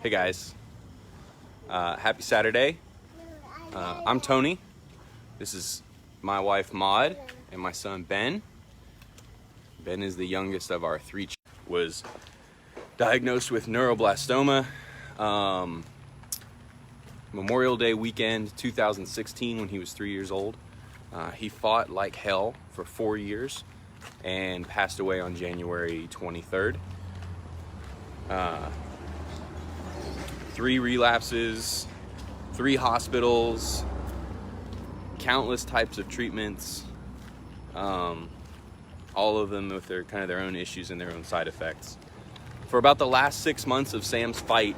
Hey guys, happy Saturday. I'm Tony. This is my wife Maud and my son Ben. Ben is the youngest of our three. Was diagnosed with neuroblastoma Memorial Day weekend 2016 when he was 3 years old. He fought like hell for 4 years and passed away on January 23rd. 3 relapses, 3 hospitals, countless types of treatments, all of them with their own issues and their own side effects. For about the last 6 months of Sam's fight,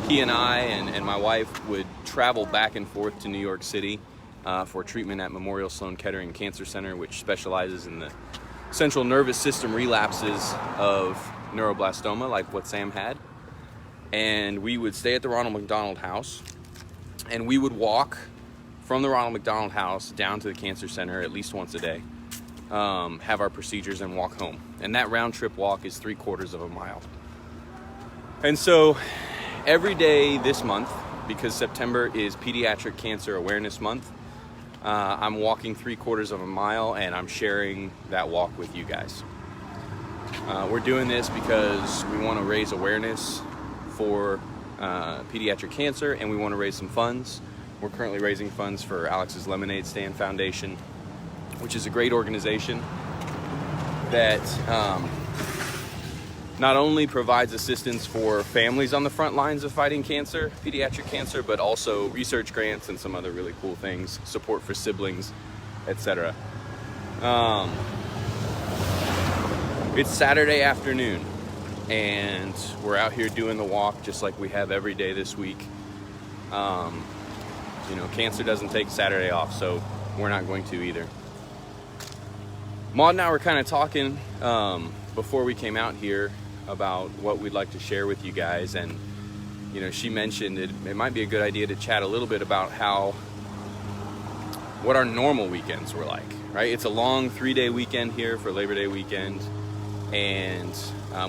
he and I and my wife would travel back and forth to New York City for treatment at Memorial Sloan Kettering Cancer Center, which specializes in the central nervous system relapses of neuroblastoma, like what Sam had. And we would stay at the Ronald McDonald House, and we would walk from the Ronald McDonald House down to the cancer center at least once a day, have our procedures, and walk home. And that round trip walk is 3/4 of a mile. And so every day this month, because September is Pediatric Cancer Awareness Month, I'm walking 3/4 of a mile, and I'm sharing that walk with you guys. We're doing this because we want to raise awareness for pediatric cancer, and we want to raise some funds. We're currently raising funds for Alex's Lemonade Stand Foundation, which is a great organization that not only provides assistance for families on the front lines of fighting cancer, pediatric cancer, but also research grants and some other really cool things, support for siblings, etc. It's Saturday afternoon, and we're out here doing the walk just like we have every day this week. Cancer doesn't take Saturday off, so we're not going to either. Maud and I were kind of talking before we came out here about what we'd like to share with you guys, and she mentioned it might be a good idea to chat a little bit about what our normal weekends were like, right? It's a long 3-day weekend here for Labor Day weekend, and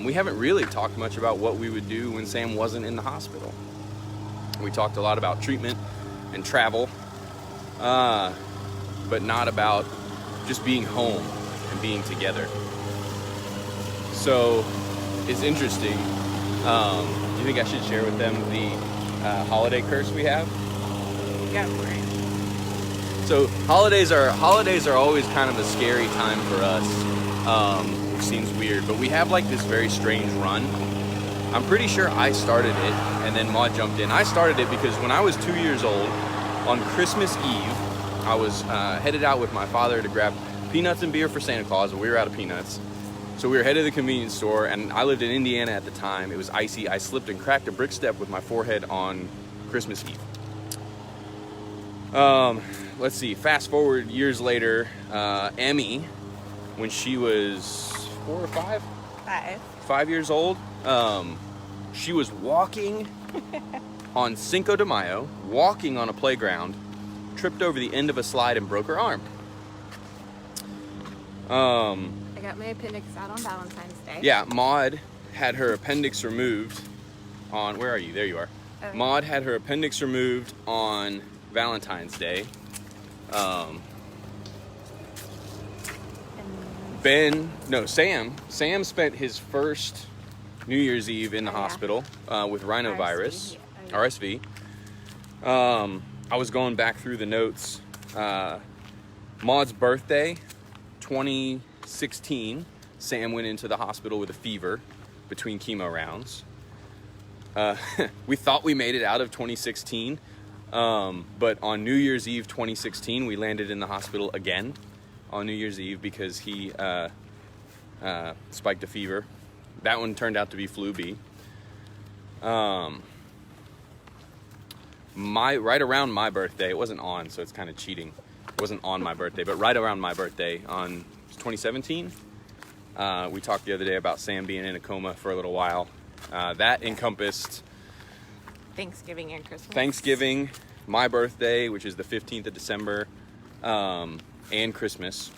we haven't really talked much about what we would do when Sam wasn't in the hospital. We talked a lot about treatment and travel, but not about just being home and being together. So it's interesting. Do you think I should share with them the holiday curse we have? Go for it. So holidays are always kind of a scary time for us. Which seems weird, but we have like this very strange run. I'm pretty sure I started it, and then Maud jumped in. I started it because when I was 2 years old, on Christmas Eve, I was headed out with my father to grab peanuts and beer for Santa Claus, and we were out of peanuts. So we were headed to the convenience store, and I lived in Indiana at the time. It was icy. I slipped and cracked a brick step with my forehead on Christmas Eve. Let's see, fast forward years later, Emmy, when she was 4 or 5? 5. 5 years old. She was walking on Cinco de Mayo, walking on a playground, tripped over the end of a slide and broke her arm. I got my appendix out on Valentine's Day. Yeah, Maud had her appendix removed on, where are you? There you are. Okay. Maud had her appendix removed on Valentine's Day. Sam spent his first New Year's Eve in the hospital with rhinovirus, RSV. I was going back through the notes. Maud's birthday, 2016, Sam went into the hospital with a fever between chemo rounds. We thought we made it out of 2016, but on New Year's Eve 2016, we landed in the hospital again on New Year's Eve because he spiked a fever. That one turned out to be flu B. Right around my birthday, it wasn't on, so it's kind of cheating. It wasn't on my birthday, but right around my birthday on 2017, we talked the other day about Sam being in a coma for a little while. That encompassed Thanksgiving and Christmas. Thanksgiving, my birthday, which is the 15th of December, and Christmas.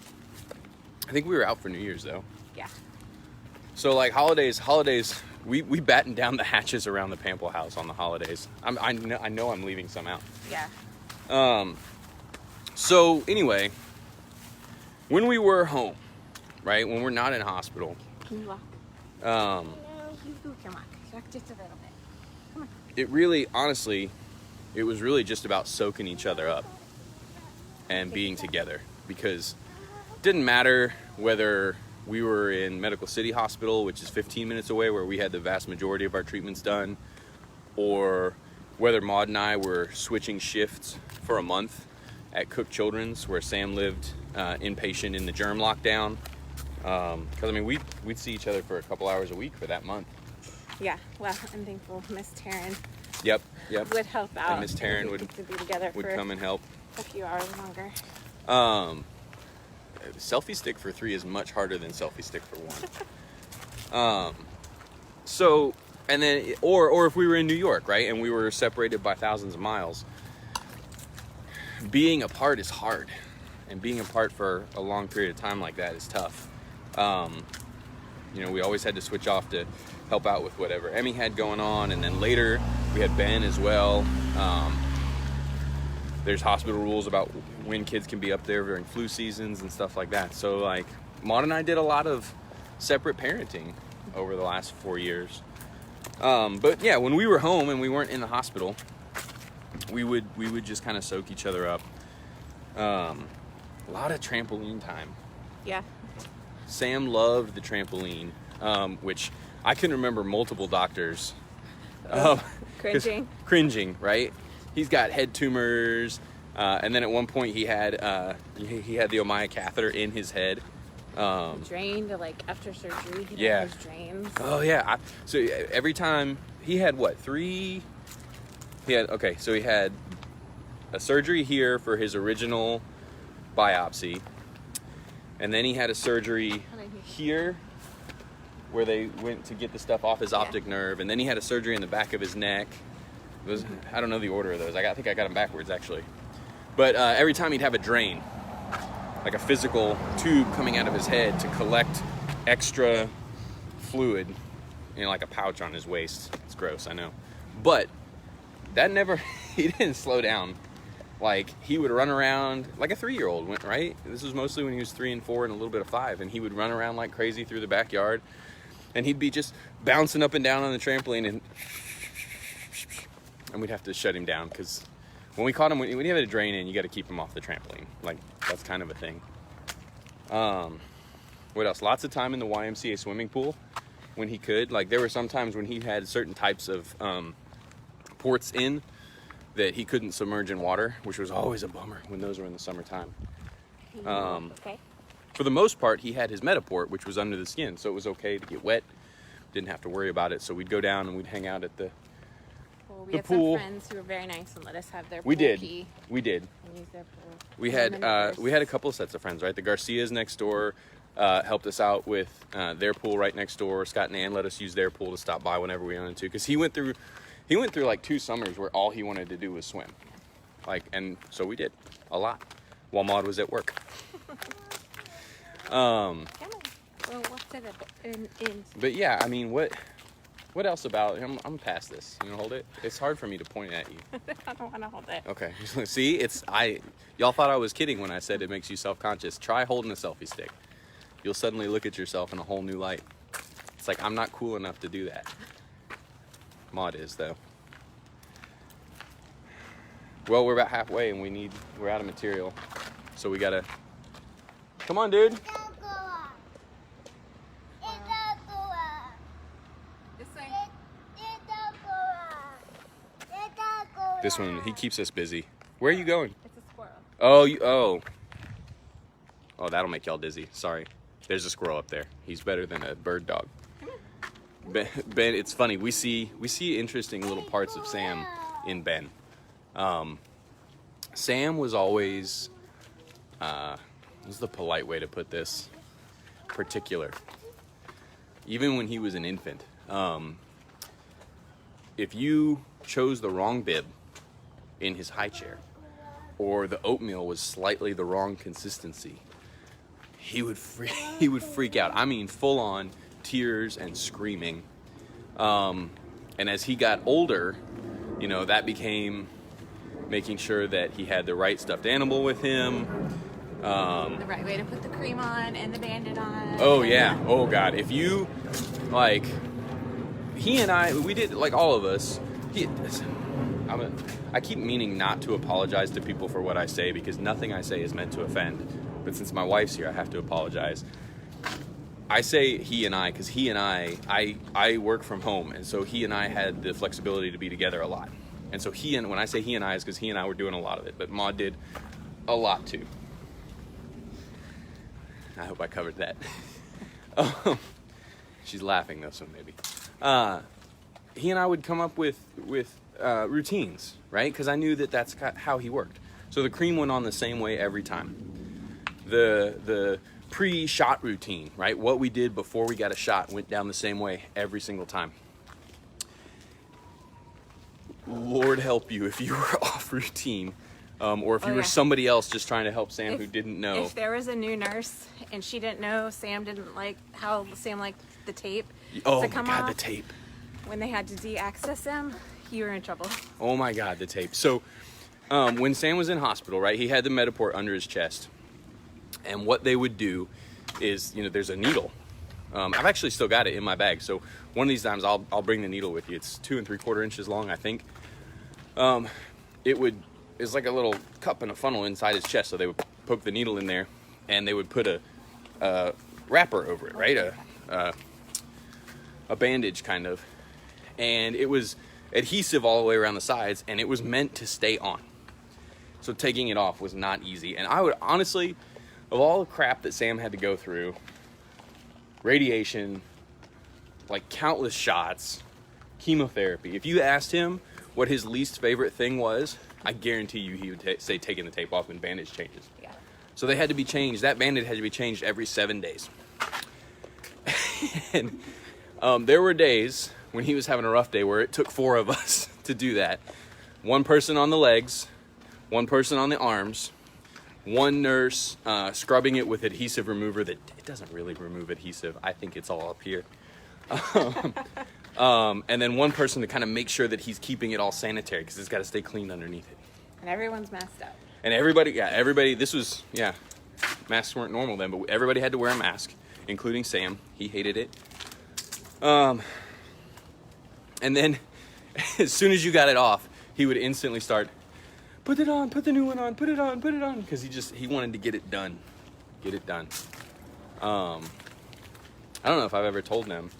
I think we were out for New Year's though. Yeah. So like holidays we batten down the hatches around the Pample house on the holidays. I know I'm leaving some out. Yeah. So anyway, when we were home, right, when we're not in hospital, Can you walk? You can walk. Walk just a little bit. Come on. it really, honestly, it was really just about soaking each other up and being together, because it didn't matter whether we were in Medical City Hospital, which is 15 minutes away, where we had the vast majority of our treatments done, or whether Maud and I were switching shifts for a month at Cook Children's, where Sam lived inpatient in the germ lockdown. Because, I mean, we'd see each other for a couple hours a week for that month. Yeah. Well, I'm thankful Miss Taryn Yep. would help out. And Miss Taryn We would get to be together for come and help. a few hours longer. Selfie stick for 3 is much harder than selfie stick for 1. So, and then, or if we were in New York, right, and we were separated by thousands of miles, being apart is hard, and being apart for a long period of time like that is tough. You know, we always had to switch off to help out with whatever Emmy had going on, and then later we had Ben as well. There's hospital rules about when kids can be up there during flu seasons and stuff like that. So, like, Maud and I did a lot of separate parenting over the last 4 years. But yeah, when we were home and we weren't in the hospital, we would just kind of soak each other up. A lot of trampoline time. Yeah. Sam loved the trampoline, which I can remember multiple doctors Cringing. right? He's got head tumors, and then at one point he had the Ommaya catheter in his head. Drained, like, after surgery. He Yeah. had his drains. Oh yeah. So every time he had what, 3? He had a surgery here for his original biopsy, and then he had a surgery here where they went to get the stuff off his optic nerve, and then he had a surgery in the back of his neck. I don't know the order of those. I think I got them backwards actually. But every time he'd have a drain, like a physical tube coming out of his head to collect extra fluid, you know, like a pouch on his waist. It's gross, I know. But that never, he didn't slow down. Like, he would run around like a 3-year-old, right? This was mostly when he was 3 and 4 and a little bit of 5. And he would run around like crazy through the backyard. And he'd be just bouncing up and down on the trampoline. And we'd have to shut him down, because when we caught him, when you have a drain in, you got to keep him off the trampoline. Like, that's kind of a thing. What else? Lots of time in the YMCA swimming pool when he could. Like, there were some times when he had certain types of ports in that he couldn't submerge in water, which was always a bummer when those were in the summertime. Okay. For the most part, he had his Metaport, which was under the skin, so it was okay to get wet. Didn't have to worry about it. So we'd go down and we'd hang out at the Well, we the had pool. some friends who were very nice and let us have their pool We did. key We did. and use their pool. We And had then we had a couple of sets of friends, right? The Garcias next door helped us out with their pool right next door. Scott and Ann let us use their pool to stop by whenever we wanted to, because he went through like 2 summers where all he wanted to do was swim, like, and so we did a lot while Maud was at work. Come on. Well, what's it in? But yeah, I mean, what else about? I'm past this. You know, hold it. It's hard for me to point at you. I don't want to hold it. Okay. See, y'all thought I was kidding when I said it makes you self-conscious. Try holding a selfie stick. You'll suddenly look at yourself in a whole new light. It's like, I'm not cool enough to do that. Maud is, though. Well, we're about halfway and we're out of material. So we gotta, come on, dude. This way. This one, he keeps us busy. Where are you going? It's a squirrel. Oh, that'll make y'all dizzy. Sorry. There's a squirrel up there. He's better than a bird dog. Ben, it's funny. We see interesting little parts of Sam in Ben. Sam was always, what's the polite way to put this? Particular. Even when he was an infant. If you chose the wrong bib in his high chair, or the oatmeal was slightly the wrong consistency, he would freak out. I mean, full on tears and screaming. And as he got older, you know, that became making sure that he had the right stuffed animal with him. The right way to put the cream on and the bandit on. Oh yeah. Oh God. If you like, he and I, we did, like, all of us. I keep meaning not to apologize to people for what I say, because nothing I say is meant to offend. But since my wife's here, I have to apologize. I say he and I because he and I work from home, and so he and I had the flexibility to be together a lot. And so when I say he and I, is because he and I were doing a lot of it, but Maud did a lot too. I hope I covered that. She's laughing though, so maybe. He and I would come up with routines, right? Because I knew that that's how he worked. So the cream went on the same way every time. The pre-shot routine, right? What we did before we got a shot went down the same way every single time. Lord help you if you were off routine, or if you were somebody else just trying to help Sam who didn't know. If there was a new nurse and she didn't know Sam didn't like how Sam liked the tape Oh to come my God, off, the tape. when they had to de-access him, you were in trouble. Oh my God, the tape. So when Sam was in hospital, right, he had the Mediport under his chest. And what they would do is, you know, there's a needle. I've actually still got it in my bag. So one of these times I'll bring the needle with you. It's 2 3/4 inches long, I think. It's like a little cup and a funnel inside his chest. So they would poke the needle in there, and they would put a wrapper over it, right? A bandage kind of. And it was adhesive all the way around the sides, and it was meant to stay on. So taking it off was not easy. And I would honestly, of all the crap that Sam had to go through, radiation, like countless shots, chemotherapy, if you asked him what his least favorite thing was, I guarantee you he would say taking the tape off when bandage changes. Yeah. So they had to be changed. That bandage had to be changed every 7 days. And there were days when he was having a rough day where it took 4 of us to do that. One person on the legs, one person on the arms, one nurse scrubbing it with adhesive remover that it doesn't really remove adhesive. I think it's all up here. And then one person to kind of make sure that he's keeping it all sanitary, because it's got to stay clean underneath it. And everyone's masked up. And everybody, this was, masks weren't normal then, but everybody had to wear a mask, including Sam. He hated it. And then as soon as you got it off, he would instantly start, put it on, put the new one on, put it on, because he wanted to get it done. I don't know if I've ever told them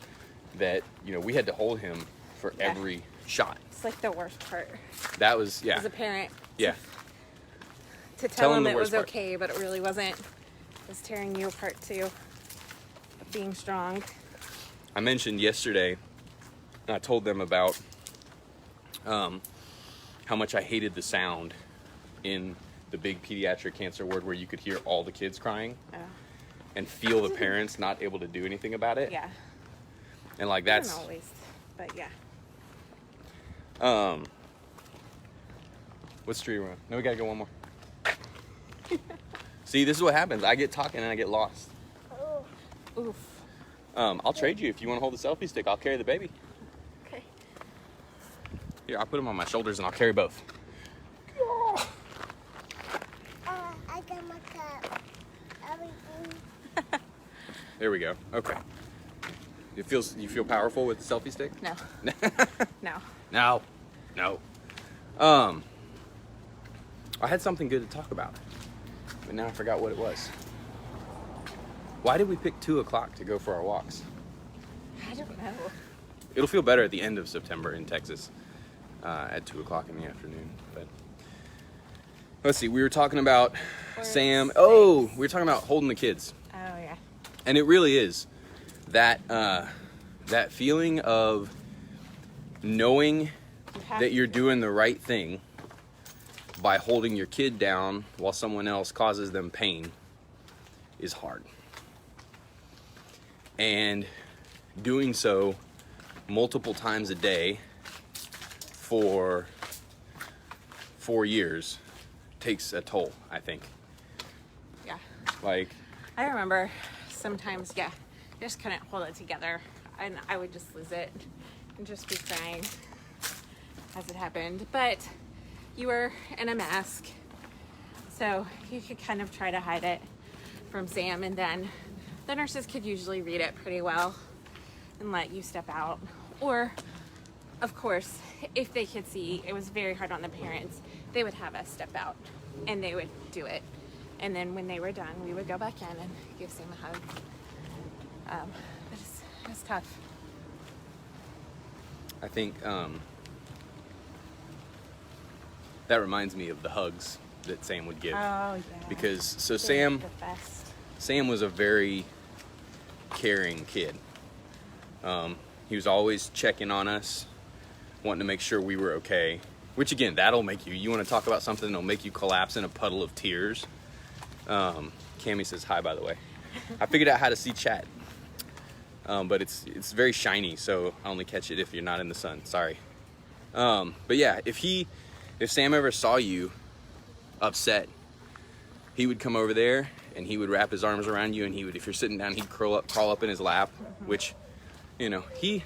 that, you know, we had to hold him for every shot. It's like the worst part. That was, As a parent. Yeah. To tell him the it worst was part. okay, but it really wasn't. It was tearing you apart too. Of being strong. I mentioned yesterday, I told them about how much I hated the sound in the big pediatric cancer ward where you could hear all the kids crying and feel the parents not able to do anything about it. Yeah. And like that's Not always, but yeah. What's tree around? No, we gotta go one more. See, this is what happens. I get talking and I get lost. Oof. I'll trade you if you want to hold the selfie stick. I'll carry the baby. Okay. Here, I'll put him on my shoulders and I'll carry both. I got my cup. Everything. There we go. Okay. You feel powerful with the selfie stick? No. No. No. I had something good to talk about, but now I forgot what it was. Why did we pick 2 o'clock to go for our walks? I don't know. It'll feel better at the end of September in Texas at 2 o'clock in the afternoon. But let's see, we were talking about Sam. Oh, we were talking about holding the kids. Oh, yeah. And it really is that that feeling of knowing that you're doing the right thing by holding your kid down while someone else causes them pain is hard. And doing so multiple times a day for 4 years takes a toll, I think. Yeah. Like, I remember sometimes, just couldn't hold it together. And I would just lose it. and just be crying as it happened. But you were in a mask, so you could kind of try to hide it from Sam, and then the nurses could usually read it pretty well and let you step out. Or, of course, if they could see it was very hard on the parents, they would have us step out and they would do it. And then when they were done, we would go back in and give Sam a hug. But it's tough. I think that reminds me of the hugs that Sam would give. Oh, yeah. Because, so They're Sam the best. was a very caring kid. He was always checking on us, wanting to make sure we were okay. Which again, that'll make you want to talk about something that'll make you collapse in a puddle of tears. Cammie says hi, by the way. I figured out how to see chat. But it's very shiny, so I only catch it if you're not in the sun. Sorry. But yeah, if Sam ever saw you upset, he would come over there and he would wrap his arms around you, and he would, if you're sitting down, he'd crawl up in his lap, which, you know, he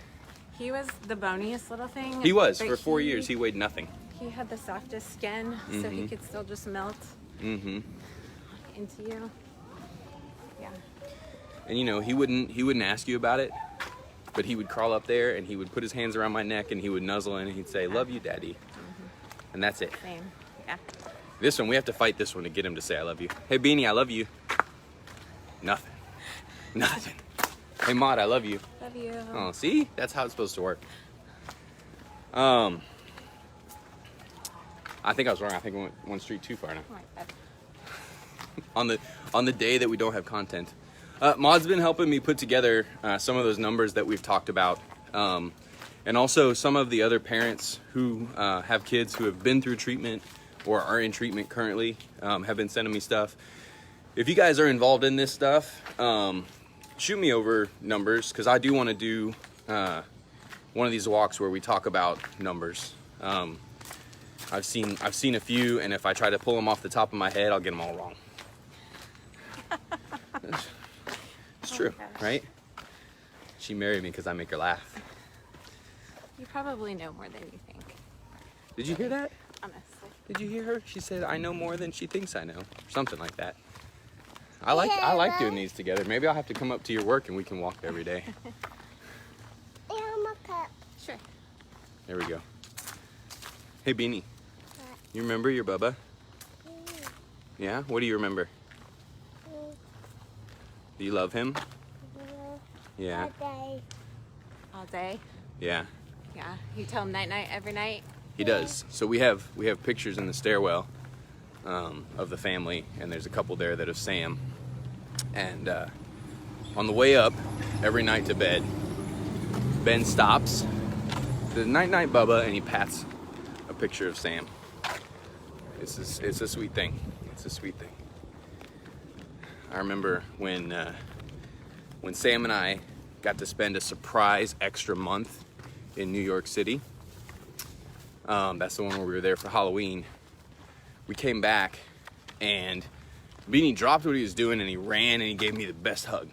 was the boniest little thing. was. but For 4 years, he weighed nothing. He had the softest skin, so he could still just melt into you. Yeah. And you know, he wouldn't ask you about it, but he would crawl up there and he would put his hands around my neck and he would nuzzle in and he'd say, "Love you, Daddy." And that's it. Same. Yeah. This one, we have to fight this one to get him to say, "I love you." Hey, Beanie, I love you. Nothing. Nothing. Hey, Maud, I love you. Love you. Oh, see? That's how it's supposed to work. I think I was wrong. I think we went one street too far now. Oh, my God. On the day that we don't have content. Maud's been helping me put together some of those numbers that we've talked about. And also some of the other parents who have kids who have been through treatment or are in treatment currently have been sending me stuff. If you guys are involved in this stuff, shoot me over numbers, because I do want to do one of these walks where we talk about numbers. I've seen a few, and if I try to pull them off the top of my head, I'll get them all wrong. It's true, right? She married me because I make her laugh. You probably know more than you think, Did you hear that? honestly. Did you hear her? She said, "I know more than she thinks I know," or something like that. I like doing these together. Maybe I'll have to come up to your work and we can walk every day. Sure. There we go. Hey, Beanie. You remember your Bubba? Yeah? What do you remember? Do you love him? Yeah. All day. Yeah. Yeah. You tell him night-night every night. He does. So we have pictures in the stairwell of the family, and there's a couple there that of Sam. And on the way up every night to bed, Ben stops, the night-night Bubba, and he pats a picture of Sam. It's a sweet thing. It's a sweet thing. I remember when Sam and I got to spend a surprise extra month in New York City. That's the one where we were there for Halloween. We came back and Beanie dropped what he was doing and he ran and he gave me the best hug.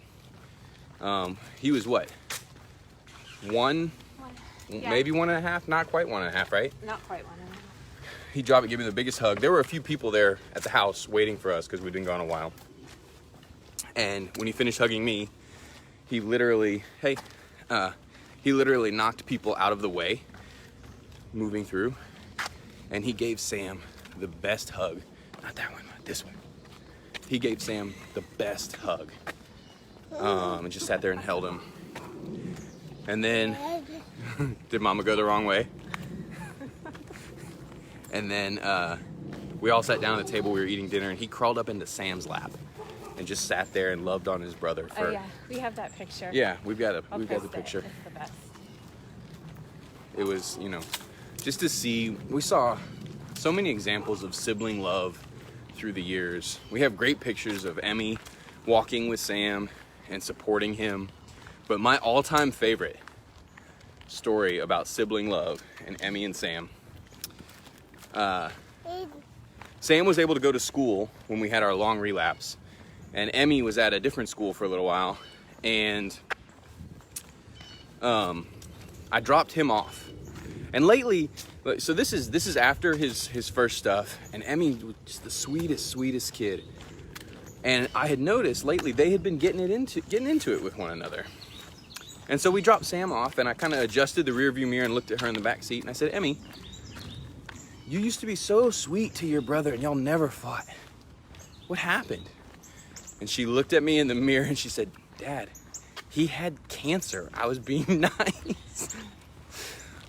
He was what? Maybe 1.5, not quite 1.5, right? Not quite 1.5. He dropped and gave me the biggest hug. There were a few people there at the house waiting for us because we'd been gone a while. And when he finished hugging me, he literally knocked people out of the way, moving through, and he gave Sam the best hug. Not that one, this one. He gave Sam the best hug. And just sat there and held him. And then, did Mama go the wrong way? And then we all sat down at the table, we were eating dinner, and he crawled up into Sam's lap and just sat there and loved on his brother for... Oh yeah, we have that picture. Yeah, we've got the post it. picture. It's the best. It was, you know, just to see, we saw so many examples of sibling love through the years. We have great pictures of Emmy walking with Sam and supporting him. But my all-time favorite story about sibling love and Emmy and Sam, Sam was able to go to school when we had our long relapse, and Emmy was at a different school for a little while, and I dropped him off. And lately, so this is after his first stuff, and Emmy was just the sweetest kid. And I had noticed lately they had been getting into it with one another. And so we dropped Sam off, and I kind of adjusted the rear view mirror and looked at her in the back seat, and I said, Emmy, you used to be so sweet to your brother, and y'all never fought. What happened? And she looked at me in the mirror and she said, Dad, he had cancer. I was being nice.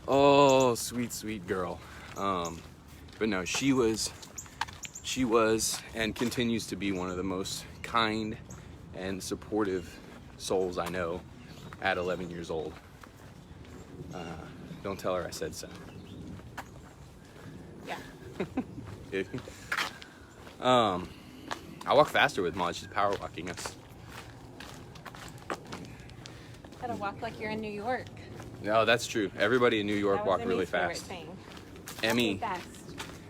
Oh, sweet girl. But no, she was and continues to be one of the most kind and supportive souls I know at 11 years old. Don't tell her I said so. Yeah. I walk faster with Maud. She's power walking us. Gotta walk like you're in New York. No, that's true. Everybody in New York That was walk really Emmy's favorite fast. thing. Emmy, Fast.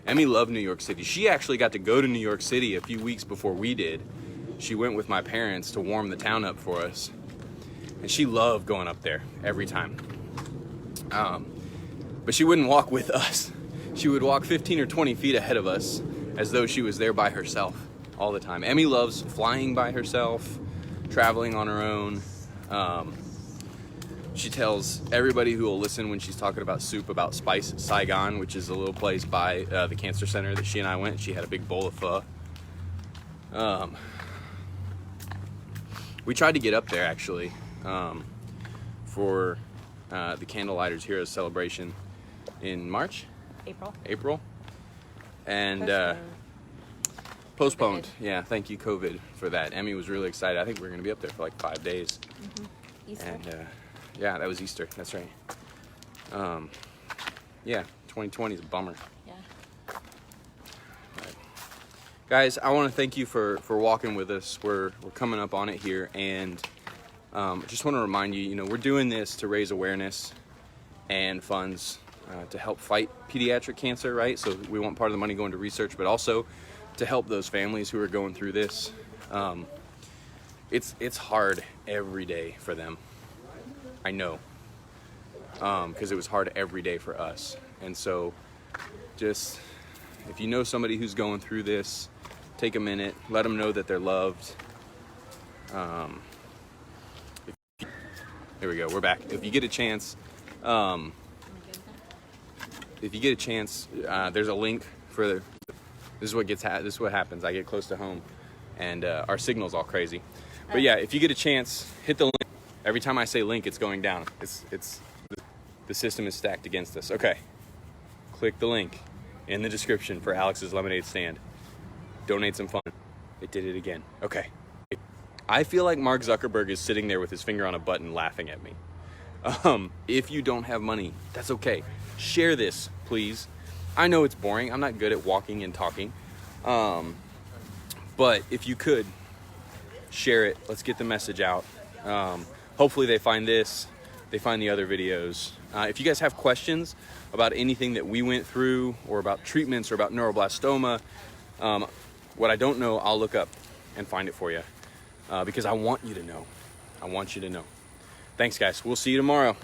Emmy loved New York City. She actually got to go to New York City a few weeks before we did. She went with my parents to warm the town up for us. And she loved going up there every time. But she wouldn't walk with us. She would walk 15 or 20 feet ahead of us as though she was there by herself all the time. Emmy loves flying by herself, traveling on her own. She tells everybody who will listen when she's talking about soup about Spice Saigon, which is a little place by the cancer center that she and I went. She had a big bowl of pho. We tried to get up there actually for the Candlelighters Heroes celebration in March, April, and postponed. Yeah, thank you COVID for that. Emmy was really excited. I think we were going to be up there for like 5 days. Easter. And yeah, that was Easter. That's right. Yeah, 2020 is a bummer. Yeah. Right. Guys, I want to thank you for walking with us. We're coming up on it here, and just want to remind you, we're doing this to raise awareness and funds to help fight pediatric cancer, right? So we want part of the money going to research, but also to help those families who are going through this. It's hard every day for them. I know, because it was hard every day for us. And so just, if you know somebody who's going through this, take a minute, let them know that they're loved. Here we go, we're back. If you get a chance, there's a link for this is what happens. I get close to home and our signal's all crazy. But yeah, if you get a chance, hit the link. Every time I say link, it's going down. The system is stacked against us. Okay, click the link in the description for Alex's lemonade stand. Donate some fun. It did it again. Okay. I feel like Mark Zuckerberg is sitting there with his finger on a button laughing at me. If you don't have money, that's okay. Share this, please. I know it's boring. I'm not good at walking and talking. But if you could, share it. Let's get the message out. Hopefully they find this, they find the other videos. If you guys have questions about anything that we went through, or about treatments, or about neuroblastoma, what I don't know, I'll look up and find it for you. Because I want you to know. I want you to know. Thanks, guys. We'll see you tomorrow.